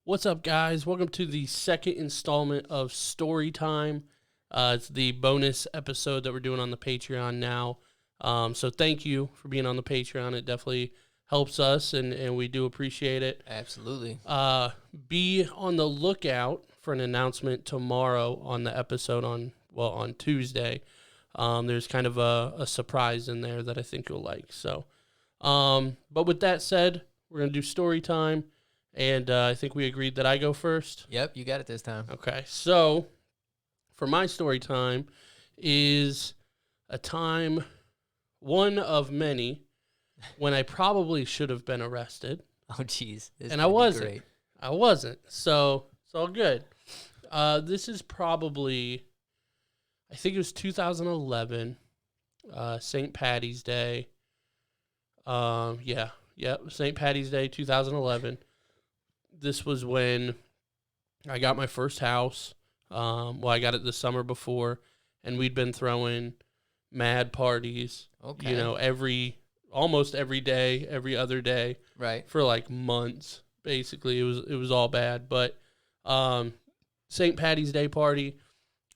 What's up, guys? Welcome to the second installment of Story Time. It's the bonus episode that we're doing on the Patreon now. So thank you for being on the Patreon. It definitely helps us, and we do appreciate it. Absolutely. Be on the lookout for an announcement tomorrow on the episode on Tuesday. There's kind of a surprise in there that I think you'll like. So, but with that said, we're going to do Story Time. And I think we agreed that I go first. Yep, you got it this time. Okay, so for my story time is a time, one of many, when I probably should have been arrested. Oh, jeez. And I wasn't. Great. I wasn't. So it's all good. This is probably, I think it was 2011, St. Patty's Day. St. Patty's Day, 2011. This was when I got my first house. I got it the summer before, and we'd been throwing mad parties. Okay. You know, almost every day, every other day, right, for like months. Basically, it was all bad. But St. Patty's Day party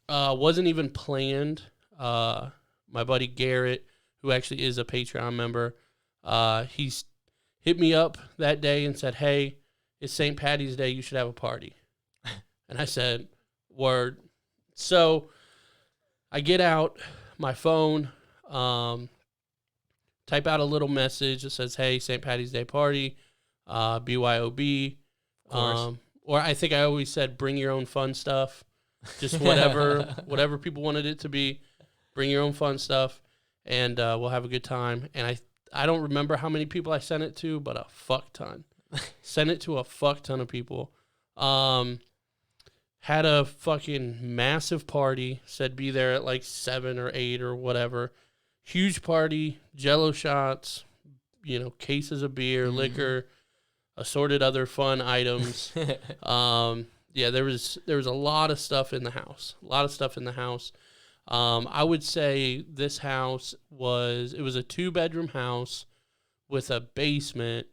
wasn't even planned. My buddy Garrett, who actually is a Patreon member, he's hit me up that day and said, "Hey, it's St. Patty's Day, you should have a party." And I said, word. So I get out my phone, type out a little message that says, "Hey, St. Patty's Day party, BYOB." Or I think I always said, "Bring your own fun stuff." Just whatever people wanted it to be. Bring your own fun stuff, and we'll have a good time. And I don't remember how many people I sent it to, but a fuck ton. Sent it to a fuck ton of people. Had a fucking massive party. Said be there at like 7 or 8 or whatever. Huge party. Jello shots. Cases of beer, liquor, assorted other fun items. There was a lot of stuff in the house. I would say this house was a 2-bedroom house with a basement.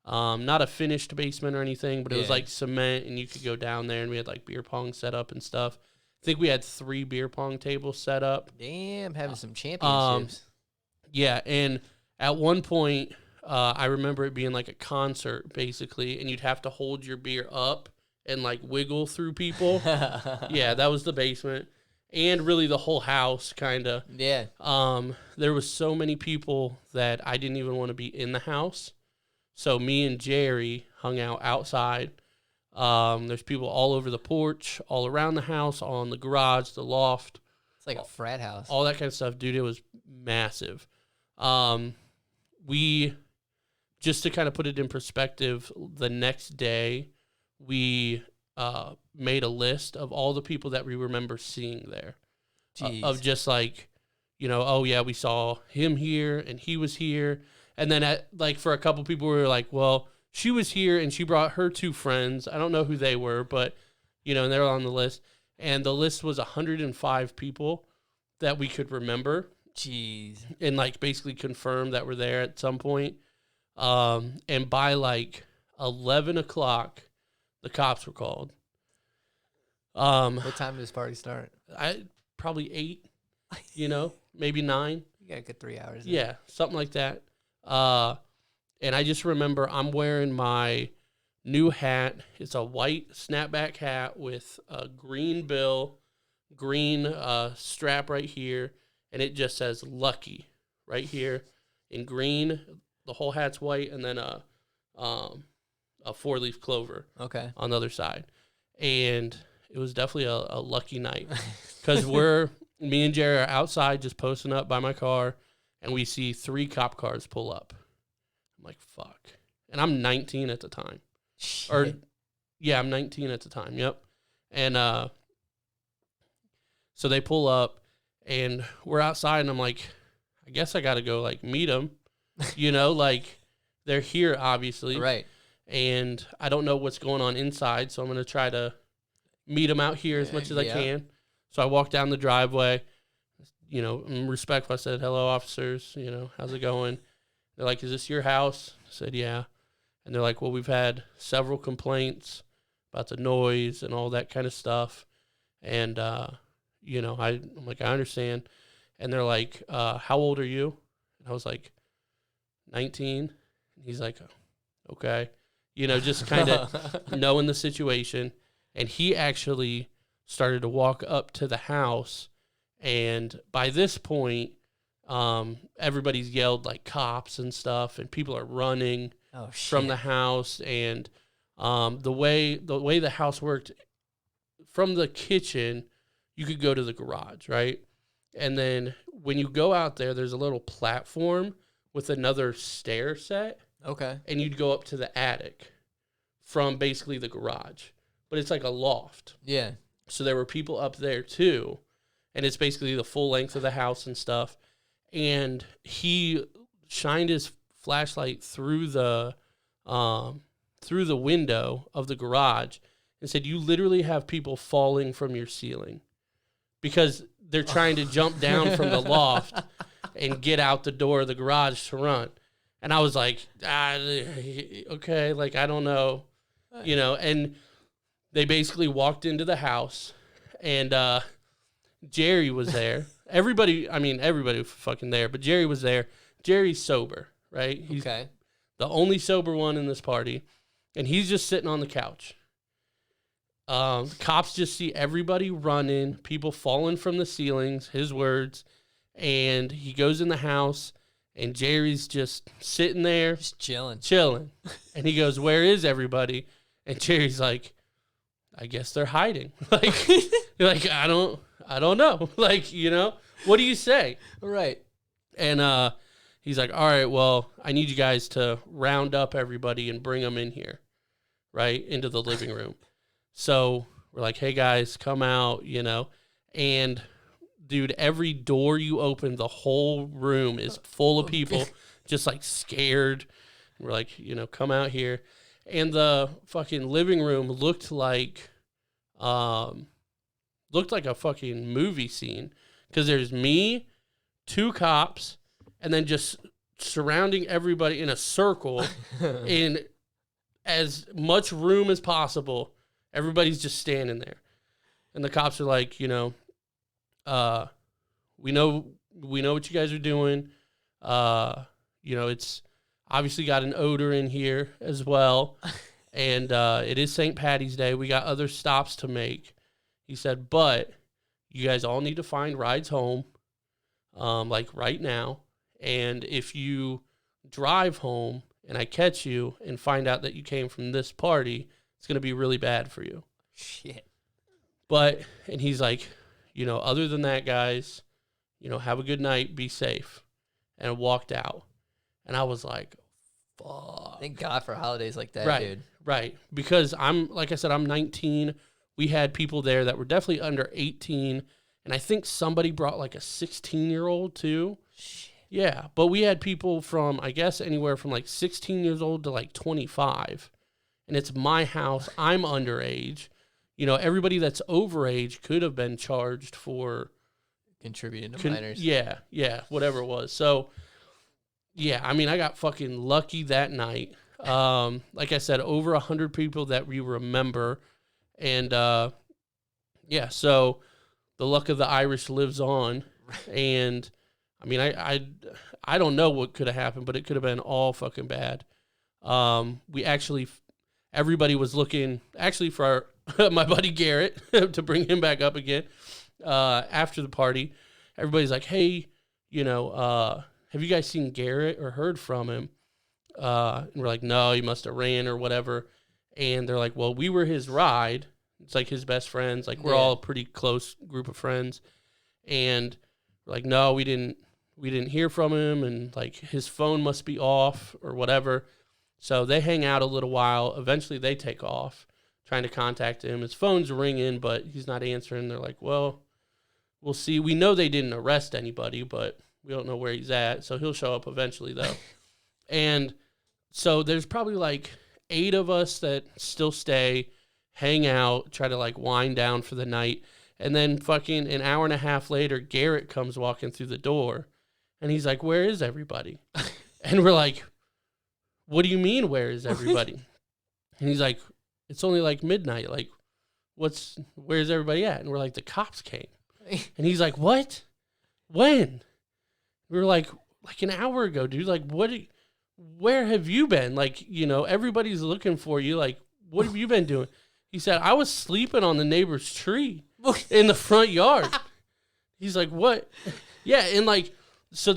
Not a finished basement or anything, but it was like cement, and you could go down there, and we had like beer pong set up and stuff. I think we had 3 beer pong tables set up. Damn, having some championships. Yeah, and at one point, I remember it being like a concert, basically, and you'd have to hold your beer up and like wiggle through people. Yeah, that was the basement. And really the whole house, kind of. Yeah. There was so many people that I didn't even want to be in the house. So me and Jerry hung out outside. There's people all over the porch, all around the house, all in the garage, the loft. It's like a frat house. All that kind of stuff. Dude, it was massive. We, just to kind of put it in perspective, the next day, we made a list of all the people that we remember seeing there. Of just like, oh yeah, we saw him here, and he was here. And then for a couple people, we were like, well, she was here and she brought her 2 friends. I don't know who they were, but, and they were on the list. And the list was 105 people that we could remember. Jeez. And basically confirm that were there at some point. And by 11 o'clock, the cops were called. What time did this party start? Probably 8, maybe 9. You got a good 3 hours. Yeah, something like that. And I just remember I'm wearing my new hat. It's a white snapback hat with a green bill, green strap right here, and it just says Lucky right here in green. The whole hat's white, and then a 4-leaf clover on the other side. And it was definitely a lucky night because me and Jerry are outside just posting up by my car, and we see 3 cop cars pull up. I'm like, fuck. And I'm 19 at the time. Shit. I'm 19 at the time, yep. And so they pull up, and we're outside, and I'm like, I guess I got to go, meet them. They're here, obviously. Right. And I don't know what's going on inside, so I'm going to try to meet them out here as much as I can. So I walk down the driveway. I'm respectful. I said, "Hello, officers. How's it going?" They're like, "Is this your house?" I said, "Yeah." And they're like, "Well, we've had several complaints about the noise and all that kind of stuff. And, you know, I'm like, I understand. And they're like, how old are you? And I was like, 19. And he's like, okay. You know, just kind of knowing the situation. And he actually started to walk up to the house. And by this point, everybody's yelled like cops and stuff, and people are running from the house. And the way the house worked, from the kitchen, you could go to the garage, right? And then when you go out there, there's a little platform with another stair set. Okay. And you'd go up to the attic from basically the garage. But it's like a loft. Yeah. So there were people up there too. And it's basically the full length of the house and stuff. And he shined his flashlight through the window of the garage and said, you literally have people falling from your ceiling because they're trying to jump down from the loft and get out the door of the garage to run. And I was like, okay, like, I don't know, you know. And they basically walked into the house, and Jerry was there. Everybody was fucking there, but Jerry was there. Jerry's sober, right? He's the only sober one in this party, and he's just sitting on the couch. The cops just see everybody running, people falling from the ceilings, his words, and he goes in the house, and Jerry's just sitting there. Just chilling. And he goes, where is everybody? And Jerry's like, I guess they're hiding. Like, I don't know. Like, you know, what do you say? Right. And he's like, all right, well, I need you guys to round up everybody and bring them in here, right, into the living room. So we're like, hey, guys, come out, you know. And, dude, every door you open, the whole room is full of people just, like, scared. We're like, you know, come out here. And the fucking living room looked like a fucking movie scene, because there's me, 2 cops, and then just surrounding everybody in a circle in as much room as possible. Everybody's just standing there. And the cops are like, you know, we know what you guys are doing. You know, it's obviously got an odor in here as well. And it is St. Paddy's Day. We got other stops to make. He said, but you guys all need to find rides home, like right now. And if you drive home and I catch you and find out that you came from this party, it's going to be really bad for you. Shit. But, and he's like, you know, other than that, guys, you know, have a good night, be safe. And I walked out. And I was like, fuck. Thank God for holidays like that, right, dude. Right. Because like I said, I'm 19. We had people there that were definitely under 18. And I think somebody brought like a 16-year-old too. Shit. Yeah. But we had people from, I guess, anywhere from like 16 years old to like 25. And it's my house. I'm underage. You know, everybody that's overage could have been charged for contributing to minors. Yeah, whatever it was. So, yeah, I mean, I got fucking lucky that night. Like I said, over 100 people that we remember. And, yeah, so the luck of the Irish lives on. And, I mean, I don't know what could have happened, but it could have been all fucking bad. We actually... Everybody was looking, actually, for my buddy Garrett, to bring him back up again, after the party. Everybody's like, hey, you know, have you guys seen Garrett or heard from him? And we're like, no, he must have ran or whatever. And they're like, well, we were his ride. It's like his best friends. Like, we're all a pretty close group of friends. And we're like, no, we didn't hear from him. And, like, his phone must be off or whatever. So they hang out a little while. Eventually they take off, trying to contact him. His phone's ringing, but he's not answering. They're like, well, we'll see. We know they didn't arrest anybody, but we don't know where he's at. So he'll show up eventually, though. And so there's probably like 8 of us that still stay, hang out, try to like wind down for the night. And then fucking an hour and a half later, Garrett comes walking through the door. And he's like, where is everybody? And we're like... What do you mean, where is everybody? And he's like, it's only like midnight. Like, where's everybody at? And we're like, the cops came. And he's like, what? When? We were like an hour ago, dude. Like, where have you been? Like, everybody's looking for you. Like, what have you been doing? He said, I was sleeping on the neighbor's tree in the front yard. He's like, what? Yeah, and like, so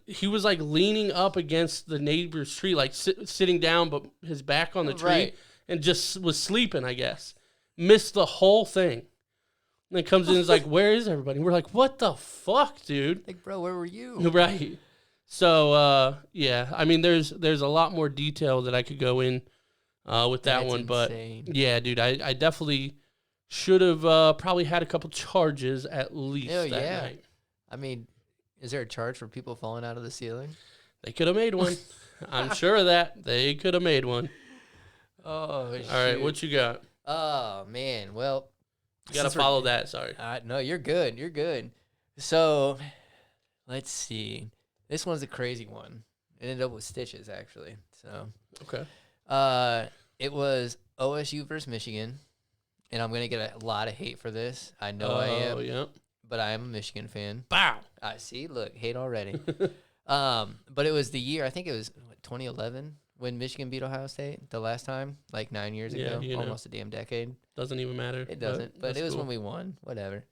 he was like leaning up against the neighbor's tree, like sitting down, but his back on the tree, right. And just was sleeping, I guess. Missed the whole thing. And then comes in and is like, where is everybody? And we're like, what the fuck, dude? Like, bro, where were you? Right. So, yeah, I mean, there's a lot more detail that I could go in with that one. Insane. But, yeah, dude, I definitely should have probably had a couple charges at least that night. I mean, is there a charge for people falling out of the ceiling? They could have made one. I'm sure of that. They could have made one. Oh, shoot. All right, what you got? Oh, man. Well, you got to follow that. Sorry. No, you're good. You're good. So, let's see. This one's a crazy one. It ended up with stitches, actually. So, okay. It was OSU versus Michigan, and I'm gonna get a lot of hate for this. I know I am. Oh, yeah. But I am a Michigan fan. Bow. I see. Look, hate already. But it was the year. I think it was 2011 when Michigan beat Ohio State the last time, like 9 years ago, almost a damn decade. Doesn't even matter. It doesn't. But it was cool. When we won. Whatever.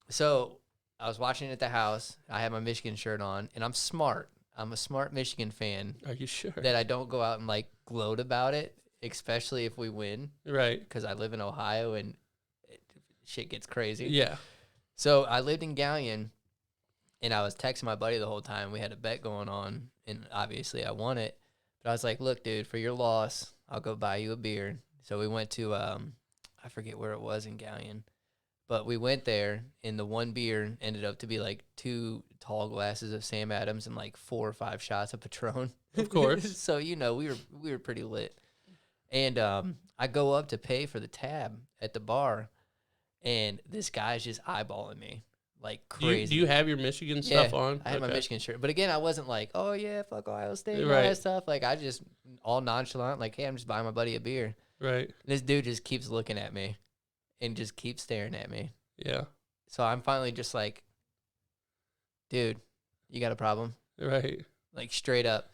So I was watching it at the house. I had my Michigan shirt on, and I'm smart. I'm a smart Michigan fan. Are you sure? That I don't go out and like gloat about it, especially if we win. Right. Because I live in Ohio and shit gets crazy. Yeah. So I lived in Gallion, and I was texting my buddy the whole time. We had a bet going on, and obviously I won it. But I was like, look, dude, for your loss, I'll go buy you a beer. So we went to, I forget where it was in Gallion. But we went there, and the one beer ended up to be like 2 tall glasses of Sam Adams and like 4 or 5 shots of Patron. Of course. So, we were pretty lit. And I go up to pay for the tab at the bar, and this guy's just eyeballing me like crazy. Do you have your Michigan stuff on? I had my Michigan shirt. But again, I wasn't like, oh, yeah, fuck Ohio State and all that stuff. Like, I just all nonchalant, like, hey, I'm just buying my buddy a beer. Right. And this dude just keeps looking at me and just keeps staring at me. Yeah. So I'm finally just like, dude, you got a problem? Right. Like, straight up.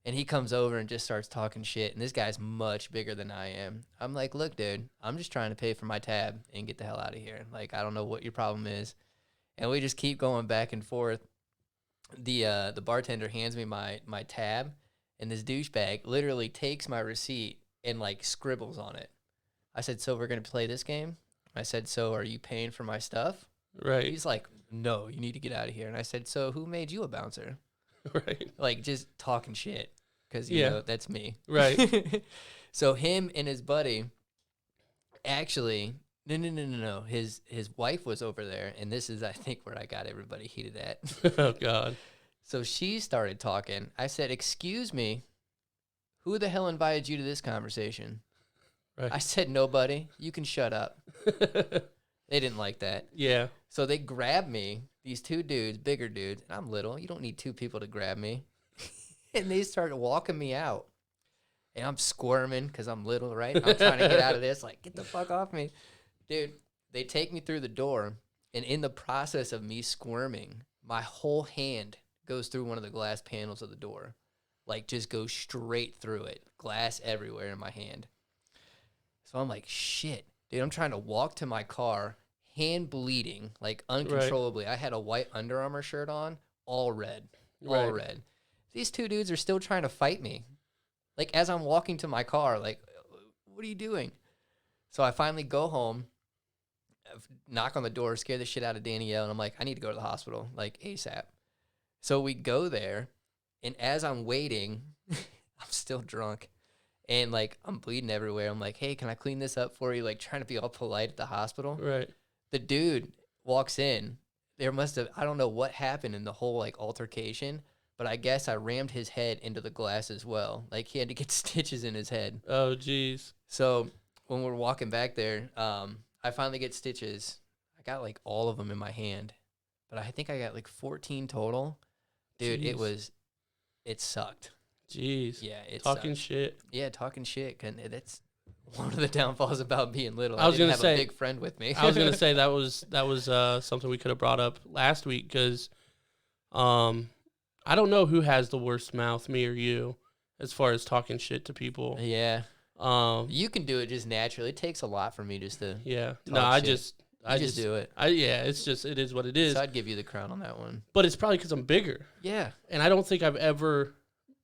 And he comes over and just starts talking shit. And this guy's much bigger than I am. I'm like, look, dude, I'm just trying to pay for my tab and get the hell out of here. Like, I don't know what your problem is. And we just keep going back and forth. The bartender hands me my tab, and this douchebag literally takes my receipt and, like, scribbles on it. I said, so we're going to play this game? I said, so are you paying for my stuff? Right. He's like, no, you need to get out of here. And I said, so who made you a bouncer? Right. Like, just talking shit. Because, you know, that's me. Right. So him and his buddy, actually, no. His wife was over there, and this is, I think, where I got everybody heated at. Oh, God. So she started talking. I said, excuse me, who the hell invited you to this conversation? Right. I said, nobody. You can shut up. They didn't like that. Yeah. So they grabbed me, these 2 dudes, bigger dudes, and I'm little. You don't need 2 people to grab me. And they started walking me out. And I'm squirming because I'm little, right? I'm trying to get out of this. Like, get the fuck off me. Dude, they take me through the door. And in the process of me squirming, my whole hand goes through one of the glass panels of the door. Like, just goes straight through it. Glass everywhere in my hand. So I'm like, shit. Dude, I'm trying to walk to my car, hand bleeding, like, uncontrollably. Right. I had a white Under Armour shirt on, all red. All red. These 2 dudes are still trying to fight me. Like, as I'm walking to my car, like, what are you doing? So I finally go home, knock on the door, scare the shit out of Danielle, and I'm like, I need to go to the hospital, like, ASAP. So we go there, and as I'm waiting, I'm still drunk, and, like, I'm bleeding everywhere. I'm like, hey, can I clean this up for you? Like, trying to be all polite at the hospital. Right. The dude walks in. There must have, I don't know what happened in the whole, like, altercation, but I guess I rammed his head into the glass as well. Like, he had to get stitches in his head. Oh, jeez. So when we're walking back there, I finally get stitches. I got, like, all of them in my hand. But I think I got, like, 14 total. Dude, Jeez. It sucked. Jeez. Yeah, it Talking sucked. shit. Yeah, talking shit. One of the downfalls about being little. I was didn't gonna have say a big friend with me. I was gonna say that was something we could have brought up last week because, I don't know who has the worst mouth, me or you, as far as talking shit to people. Yeah. You can do it just naturally. It takes a lot for me just to. Yeah. Talk No, I shit. just do it. it is what it is. So I'd give you the crown on that one. But it's probably because I'm bigger. Yeah. And I don't think I've ever,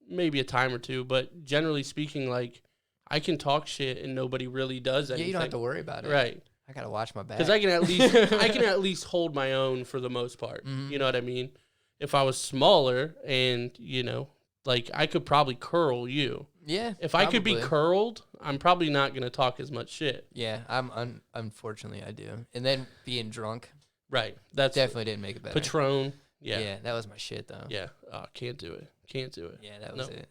maybe a time or two, but generally speaking, like, I can talk shit and nobody really does anything. Yeah, you don't have to worry about it. Right. I gotta watch my back. Because I can at least hold my own for the most part. Mhm. You know what I mean? If I was smaller and, like, I could probably curl you. Yeah. If I could be probably. curled, I'm probably not going to talk as much shit. Yeah, unfortunately I do. And then being drunk Right. That's definitely didn't make it better. Patron. Yeah. Yeah, that was my shit though. Yeah. Can't do it. Can't do it. Yeah, that was it.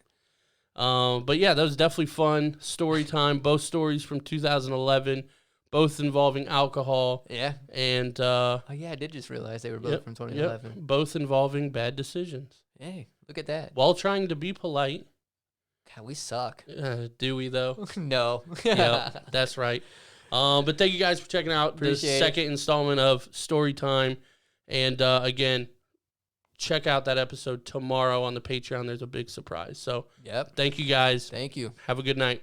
But yeah, that was definitely fun. Story time. Both stories from 2011, both involving alcohol. Yeah. And Oh yeah, I did just realize they were both from 2011. both involving bad decisions. Hey, look at that. While trying to be polite. God, we suck. Do we though? No. Yep, that's right. But thank you guys for checking out the second installment of Story Time. And again, check out that episode tomorrow on the Patreon. There's a big surprise. So, Yep. thank you guys. Thank you. Have a good night.